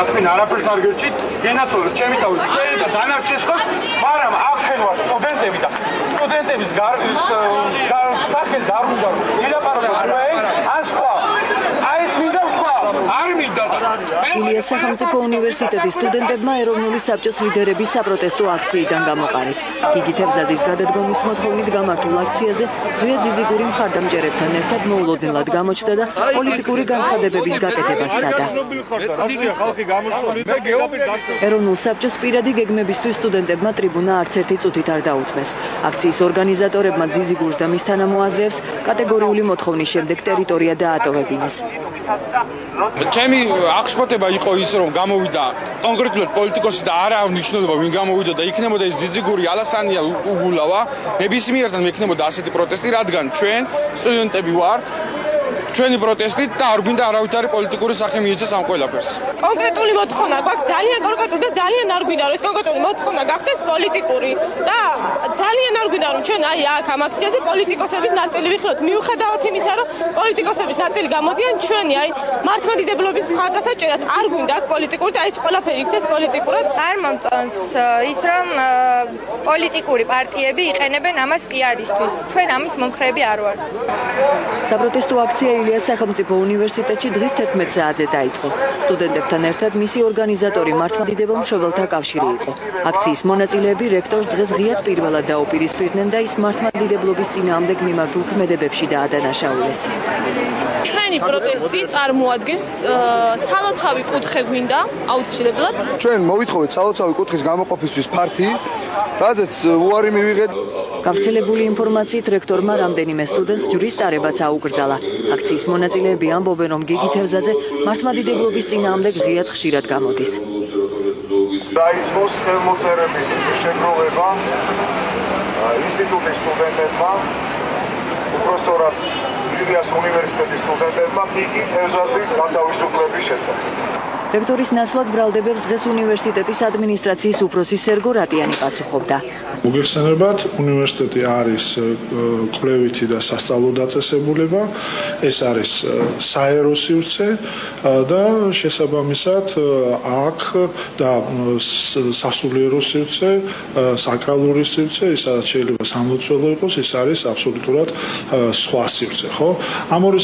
თქვენ არაფერს არ გერჩით, გენაცვლოთ ჩემი თავის ხელი და დანარჩენს ხოს, მაგრამ აქ ვარ სტუდენტები და სტუდენტების სახელი არ უნდა ვილაპარაკოთ ან სხვა. აი ეს მინდა ვთქვა, არ მინდა. ილიას სახელმწიფო უნივერსიტეტის სტუდენტებმა ეროვნული საბჭოს ლიდერების საპროტესტო აქციიდან გამოყარეს. გიგი თევზაძის გადადგომის მოთხოვნით გამართულ აქციაზე ზვია ძიძიგური მხარდამჭერებთან ერთად მოულოდნელად გამოჩნდა და პოლიტიკური განცხადებების გაკეთება სცადა. ეროვნულ საბჭოს პირადი გეგმებისთვის სტუდენტებმა ტრიბუნა არც ერთი წუთით არ დაუწმეს. აქციის ორგანიზატორებმა ძიძიგურს და მის თანამოაზრეებს კატეგორიული მოთხოვნის შემდეგ ტერიტორია დაატოვებინეს. ჩემი აღშფოთება იყო ის, რომ გამოვიდა კონკრეტულად პოლიტიკოსი და არა მნიშვნელობა ვინ გამოვიდა და იქნებოდა ეს ძიძიგური ალასანია უგულავა, ნებისმიერთან მექნებოდა ასეთი პროტესტი, რადგან ჩვენ სტუდენტები ვართ. ჩვენი პროტესტით და არ გვინდა არავითარი პოლიტიკური სახე მიეცეს ამ ყველაფერს. კონკრეტული მოთხოვნა გვაქვს ძალიან კონკრეტული და ძალიან არ გვინდა რომ ეს კონკრეტული მოთხოვნა გახდეს პოლიტიკური და ძალიან არ გვინდა რომ ჩვენ აი აქ ამ აქციაზე პოლიტიკოსების ნაწილი ვიხილოთ მიუხედავად იმისა რომ პოლიტიკოსების ნაწილი გამოდიან ჩვენი აი მართლმადიდებლობის მხარდასაჭერად არ გვინდა აქ პოლიტიკური და აი ეს ყველაფერი იქცეს პოლიტიკურად. არ მომწონს ის რომ პოლიტიკური პარტიები იყენებენ ამას პიარისთვის. ჩვენ ამის მომხრეები არ ვართ. საპროტესტო აქცია ილიას სახელმწიფო უნივერსიტეტში დღის 11 საათზე დაიწყო. სტუდენტებთან ერთად მისი ორგანიზატორი მართლმადიდებელ მშობელთა კავშირი იყო. აქციის მონაწილეები რექტორს დღეს ღიად პირველად დაუპირისპირდნენ და ის მართლმადიდებლობის წინააღმდეგ მიმართულ ქმედებებში დაადანაშაულეს. ჩვენი პროტესტი წარმოადგენს სალოცავი კუთხე გვინდა აუცილებლად. ჩვენ მოვითხოვეთ სალოცავი კუთხის გამოყოფისთვის ფართი, რადგან უარი მივიღეთ. გავრცელებული ინფორმაციით რექტორმა რამდენიმე სტუდენტს ჯვრის ტარებაც აუკრძალა. აქციის მონაწილეები ამბობენ, რომ გიგი თევზაძე მართლმადიდებლობის წინააღმდეგ ღიად ხშირად გამოდის. დაიწყოს ხელმოწერების შეგროვება ინსტიტუტის სტუდენტებმა, უпростоრად ილიას უნივერსიტეტის სტუდენტებმა გიგი თევზაძის განთავისუფლების შესახებ. რექტორის ნაცვლად ბრალდებებს დღეს უნივერსიტეტის ადმინისტრაციის უფროსი სერგო რატიანი პასუხობდა. მოგეხსენებათ, უნივერსიტეტი არის კვლევითი და სასწავლო დაწესებულება, ეს არის საერო სივრცე და შესაბამისად აქ და სასულიერო სივრცე, საკრალური სივრცე, ისაც შეიძლება სამლოცველო იყოს, ეს არის აბსოლუტურად სხვა სივრცე, ხო? ამ ორი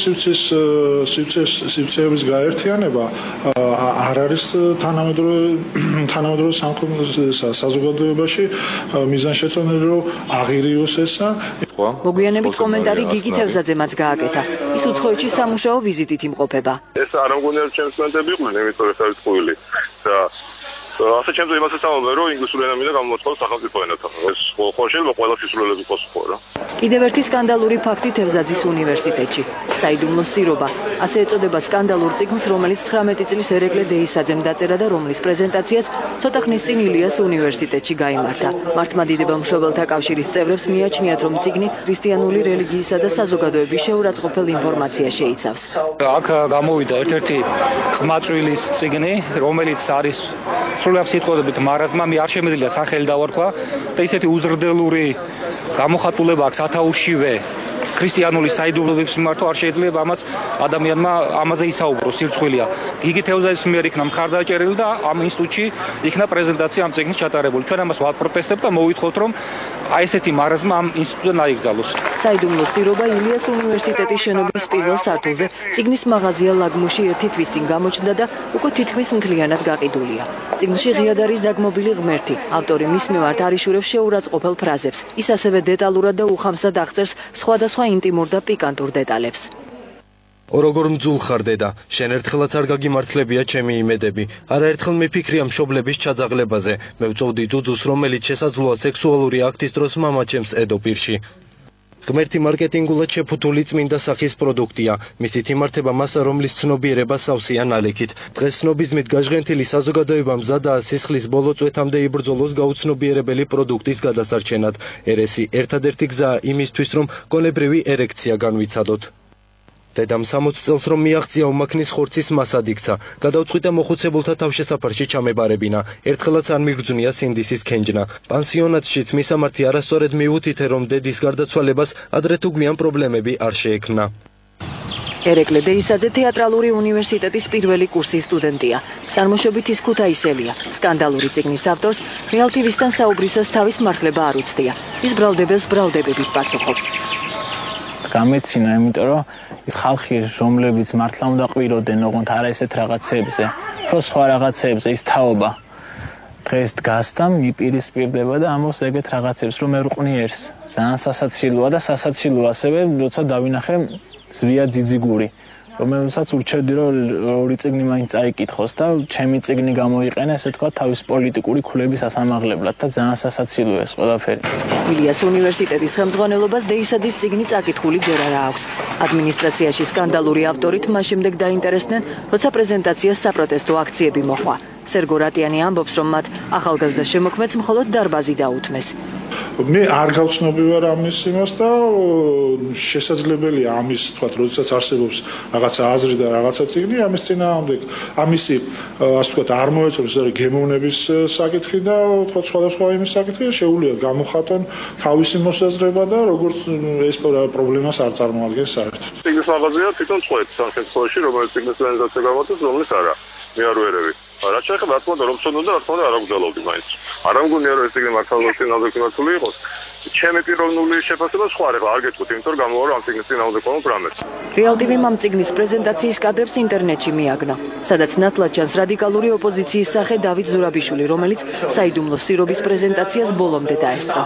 სივრცეების გაერთიანება არ არის თანამედროვე საზოგადოებაში მიზანშეწონილი რომ აღირიოს ესა. მოგვიანებით კომენტარი გიგი თევზაძემაც გააკეთა. ის უცხოეთში სამუშაო ვიზიტით იმყოფება. ეს არ მგონია რომ ჩემს სტუდენტები იყვნენ, იმიტომ რომ ეს წვილი და ასე ჩემზე იმასაც ამბობენ, რომ ინგლისური ენა მინდა გამომოწყოს სახელმწიფო ენათან. ეს ხო შეიძლება ყველა შესრულების იყოს ხო რა. კიდევ ერთი სკანდალური ფაქტი თევზაძის უნივერსიტეტში. საიდუმლო სირობა. ასე ეწოდება სკანდალურ წიგნს, რომელიც 19 წლის ერეკლე დეისაძემ დაწერა და რომლის პრეზენტაციაც ცოტა ხნის წინ ილიას უნივერსიტეტში გაიმართა. მართლმადიდებელ მშობელთა კავშირის წევრებს მიაჩნიათ, რომ წიგნი ქრისტიანული რელიგიისა და საზოგადოების შეურაცხყოფელ ინფორმაციას შეიცავს. აქ გამოვიდა ერთ-ერთი ყმაწვილის წიგნი, რომელიც არის სრულიად სიტყვებით მარაზმა, მე არ შემიძლია სახელი დავარქვა და ისეთი უზრდელური გამოხატულება აქვს ათაუშივე ქრისტიანული საიდუმლოების მიმართვა არ შეიძლება ამას ადამიანმა ამაზე ისაუბროს სირცხვილია. გიგი თევზაძის მიერ იქნა მხარდაჭერილი და ამ ინსტიტუტში იქნა პრეზენტაცია ამ წიგნის ჩატარებული. ჩვენ ამას ვაპროტესტებთ და მოვითხოვთ, რომ აი ესეთი მარაზმა ამ ინსტიტუტზე აიგზავნოს. საიდუმლო სირობა ილიას უნივერსიტეტის შენობის პირველ სართულზე წიგნის მაღაზია ლაგმუში ერთი თვის წინ გამოჩნდა და უკვე თითქმის მთლიანად გაყიდულია. წიგნში ღიად არის დაგმობილი ღმერთი. ავტორი მის მიმართ არიშურებს შეურაცხყოფელ ფრაზებს. ის ასევე დეტალურად და უხამსად აღწერს სხვადასხვა ინტიმურ და პიკანტურ დეტალებს. Orogor mdzul ხარ დედა, შენ ერთხელაც არ გაგიმართლებია ჩემი იმედები. არაერთხელ მიფიქრია მშობლების ჩაძაღლებაზე. მე ვწოვდი დუძუს, რომელიც შესაძლოა სექსუალური აქტის დროს მამა ჩემს ედო პირში. ღმერთი მარკეტინგულად შეფუთული წმინდა სახის პროდუქტია. მისით იმართება მასა, რომლის ცნობიერება სავსეა ნალექით. დღეს ცნობიზმით გაჟღენთილი საზოგადოება მზადაა სისხლის ბოლო წვეთამდე იბრძოლოს გაუცნობიერებელი პროდუქტის გადასარჩენად. ერესი ერთადერთი გზაა იმისთვის, რომ გონებრივი ერექცია განვიცადოთ. დედამ 60 წელს რომ მიაღწია უმაქნის ხორცის მასად იქცა. გადავწყვიტა მოხუცებულთა თავშესაფარში ჩამებარებინა. ერთხელაც არ მიგრძვნია სინდისის ქენჯნა. პანსიონატშიც მისამართი არასწორად მიუთითე, რომ დედის გარდაცვალებას ადრე თუ გვიან პრობლემები არ შეექმნა. ერეკლე დეისაძე თეატრალური უნივერსიტეტის პირველი კურსის სტუდენტია. წარმოშობით ის ქუთაისელია. სკანდალური წიგნის ავტორს რეალ TV-სთან საუბრისას თავის მართლება არ უცდია. ის ბრალდებელს ბრალდებებით პასუხობს. გამეცინა, იმიტომ რომ ის ხალხი, რომლებიც მართლა უნდა ყვიროდნენ, ოღონდ არა ესეთ რაღაცებზე, რო სხვა რაღაცებზე ის თაობა დღეს დგას და მიპირისპირდება და ამობს ეგეთ რაღაცებს, რომ ერყვნი ერს. ძალიან სასაცილოა და სასაცილოა ასევე, როცა დავინახე ზვია ძიძიგური, რომელსაც ურჩევდი, რომ ორი წიგნი მაინც წაიკითხოს და ჩემი წიგნი გამოიყენა, ესე თქვა, თავის პოლიტიკური ქულების ასამაღლებლად და ძალიან სასაცილოა ეს ყველაფერი. ილიას უნივერსიტეტის ხელმძღვანელობას დეისაძის წიგნი წაკითხული ჯერ არ აქვს. ადმინისტრაციაში სკანდალური ავტორით მას შემდეგ დაინტერესდნენ, როცა პრეზენტაციას საპროტესტო აქციები მოჰყვა. სერგო რატიანი ამბობს, რომ მათ ახალგაზრდა შემოქმედს მხოლოდ დარბაზი დაუთმეს. მე არ გავცნობი ვარ ამის იმას და შესაძლებელია ამის თქვა, როდესაც არსებობს რაღაცა აზრი და რაღაცა წიგნი, ამის წინააღმდეგ ამისი ასე თქვა არ მოეწონს გემოვნების საკითხი და თქვა სხვადასხვა იმის საკითხი, შეუძლია გამოხატონ თავისი მოსაზრება და როგორც ეს პრობლემას არ წარმოადგენს საერთოდ. წიგნის მაღაზია თვითონ წვეთს ამ შემთხვევაში, რომელიც წიგნის პრეზენტაცია გამოდის, რომლის არა. მე არ ვერევი. რაც შეეხება რა თქმა უნდა, რომ ცოდნა და რა თქმა უნდა არ აგძალავდი მაინც. არ ამგონია რომ ეს წიგნი მართლაც წინააღმდეგი იყოს. ჩემი პიროვნული შეფასება სხვა არა, არ გეტყვით, იმიტომ რომ გამოვარო ამ წიგნის წინააღმდეგ ყოველ პრამეს. რეალ TV-მ ამ წიგნის პრეზენტაციის კადრებს ინტერნეტში მიაგნო, სადაც ნათლად ჩანს რადიკალური ოპოზიციის სახე დავით ზურაბიშვილი, რომელიც საიდუმლო სირობის პრეზენტაციას ბოლომდე დაესწრო.